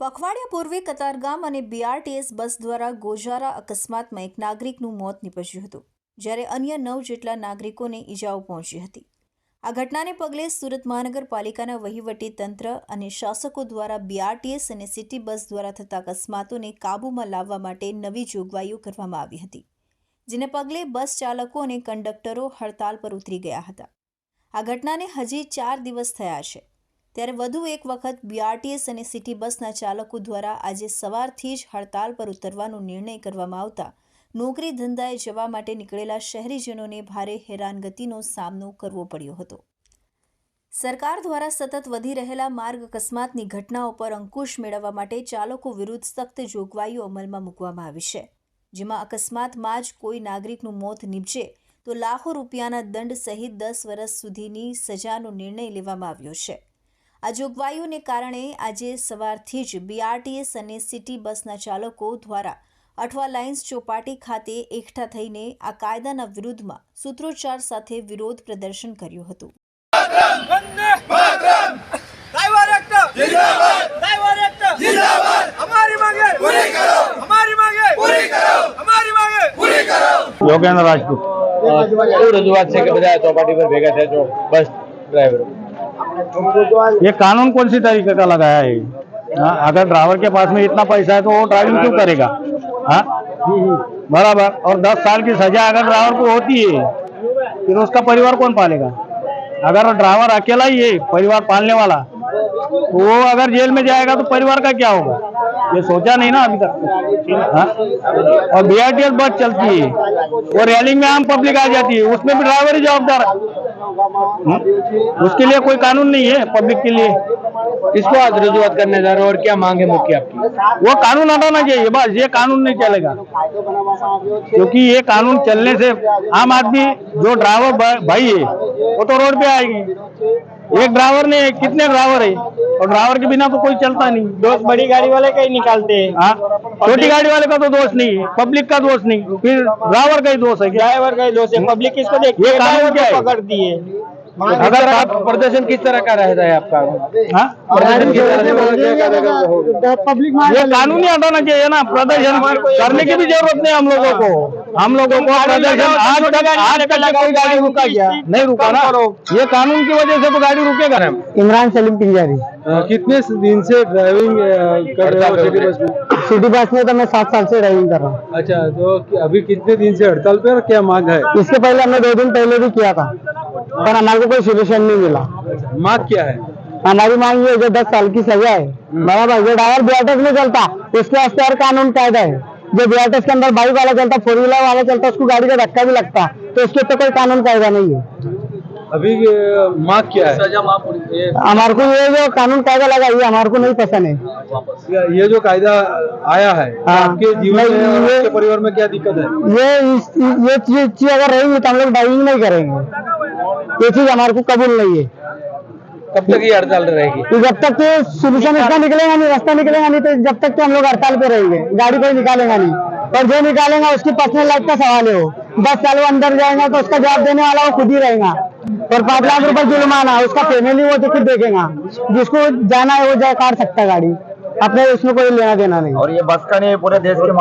પખવાડિયા પૂર્વે કતારગામ અને BRTS bus દ્વારા ગોઝારા અકસ્માતમાં એક નાગરિકનું મોત નીપજ્યું હતું, જ્યારે અન્ય 9 જેટલા નાગરિકોને ઈજાઓ પહોંચી હતી। આ ઘટનાને પગલે સુરત મહાનગરપાલિકાના વહીવટી તંત્ર અને શાસકો દ્વારા બીઆરટીએસ અને સિટી બસ દ્વારા થતા અકસ્માતોને કાબૂમાં લાવવા માટે નવી જોગવાઈઓ કરવામાં આવી હતી, જેને પગલે બસ ચાલકો અને કંડક્ટરો હડતાલ પર ઉતરી ગયા હતા। આ ઘટનાને હજી 4 દિવસ થયા છે, ત્યારે વધુ એક વખત બીઆરટીએસ અને સિટી બસના ચાલકો દ્વારા આજે સવારથી જ હડતાલ પર ઉતરવાનો નિર્ણય કરવામાં આવતા નોકરી ધંધાએ જવા માટે નીકળેલા શહેરીજનોને ભારે હેરાનગતિનો સામનો કરવો પડ્યો હતો। સરકાર દ્વારા સતત વધી રહેલા માર્ગ અકસ્માતની ઘટનાઓ પર અંકુશ મેળવવા માટે ચાલકો વિરુદ્ધ સખ્ત જોગવાઈઓ અમલમાં મૂકવામાં આવી છે, જેમાં અકસ્માતમાં જ કોઈ નાગરિકનું મોત નીપજે તો લાખો રૂપિયાના દંડ સહિત 10 વર્ષ સુધીની સજાનો નિર્ણય લેવામાં આવ્યો છે। આ જોગવાઈઓને કારણે આજે સવારથી જ બીઆરટીએસ અને સિટી બસના ચાલકો દ્વારા અઠવા લાઇન્સ ચોપાટી ખાતે એકઠા થઈને આ કાયદાના વિરુદ્ધમાં સૂત્રોચ્ચાર સાથે વિરોધ પ્રદર્શન કર્યું હતું। યોગેન્દ્ર રાજપૂત રજૂઆત છે કે બધા ચોપાટી પર ભેગા થયા છો બસ ड्राइवर। ये कानून कौन सी तरीके का लगाया है? हाँ, अगर ड्राइवर के पास में इतना पैसा है तो वो ड्राइविंग क्यों करेगा? हाँ बराबर। और 10 साल की सजा अगर ड्राइवर को होती है फिर उसका परिवार कौन पालेगा? अगर ड्राइवर अकेला ही है परिवार पालने वाला तो वो अगर जेल में जाएगा तो परिवार का क्या होगा? ये सोचा नहीं ना अभी तक। हाँ? और बीआरटीएस बस चलती है वो रेलिंग में आम पब्लिक आ जाती है, उसमें भी ड्राइवर ही जवाबदार है। उसके लिए कोई कानून नहीं है पब्लिक के लिए। किसको आज रजूआत करने जा रहे हो और क्या मांग है मुख्य आपकी? वो कानून हटाना चाहिए, बस ये कानून नहीं चलेगा, क्योंकि ये कानून चलने से आम आदमी जो ड्राइवर भाई है वो तो रोड पे आएगी। एक ड्राइवर ने कितने ड्राइवर है और ड्राइवर के बिना तो कोई चलता नहीं। दोस्त बड़ी गाड़ी वाले का ही निकालते हैं। हाँ, छोटी गाड़ी वाले का तो दोष नहीं है, पब्लिक का दोष नहीं, फिर ड्राइवर का ही दोष है। ड्राइवर का ही दोष है, पब्लिक किसको देखती है? ये कानून क्या है? पकड़ दिए। अगर प्रदर्शन किस तरह का रहता है आपका? हाँ? प्रदर्शन किस तरह से पब्लिक ये कानून ही हटाना चाहिए ना। प्रदर्शन करने की भी जरूरत नहीं हम लोगों को प्रदर्शन आज तक कोई गाड़ी रुका क्या? नहीं रुका ना। ये कानून की वजह से तो गाड़ी रुकेगा ना। इमरान सलीम पिंजारी। कितने दिन से ड्राइविंग कर रहे हो सिटी बस में? सिटी बस में तो मैं 7 साल से ड्राइविंग कर रहा हूँ। अच्छा, तो अभी कितने दिन से हड़ताल पे और क्या मांग है? इसके पहले हमने 2 दिन पहले भी किया था पर हमारे को कोई सोल्यूशन नहीं मिला। मांग क्या है? हमारी मांग ये जो 10 साल की सजा है, बराबर। जो ड्राइवर बीआरटीएस में चलता उसके वास्ते और कानून कायदा है। जो बीआरटीएस के अंदर बाइक वाला चलता, 4 व्हीलर वाला चलता, उसको गाड़ी का धक्का भी लगता तो उसके ऊपर कोई कानून कायदा नहीं है। अभी मांग क्या है? सजा माफ हमारे को ये जो कानून कायदा लगा ये हमारे को नहीं पसंद है। ये जो कायदा आया है हाँ, आपके जीवन में और आपके परिवार में क्या दिक्कत है? ये चीज अगर रहेगी तो हम लोग ड्राइविंग नहीं करेंगे। ये चीज हमारे को कबूल नहीं है। कब तक ये हड़ताल रहेगी? तो जब तक के सोल्यूशन इसका निकलेगा नहीं, रास्ता निकलेगा नहीं, तो जब तक तो हम लोग हड़ताल पे रहेंगे। गाड़ी कोई निकालेगा नहीं, और जो निकालेगा उसकी पर्सनल लाइफ का सवाल है। वो 10 साल वो अंदर जाएगा तो उसका जवाब देने वाला वो खुद ही रहेगा। और 5 लाख रुपए जुर्माना, उसका पेमेंट नहीं वो तो खुद देखेगा। जिसको जाना है वो जा काट सकता है गाड़ी, अपने उसमें कोई लेना देना नहीं। और ये बस का नहीं पूरे देश के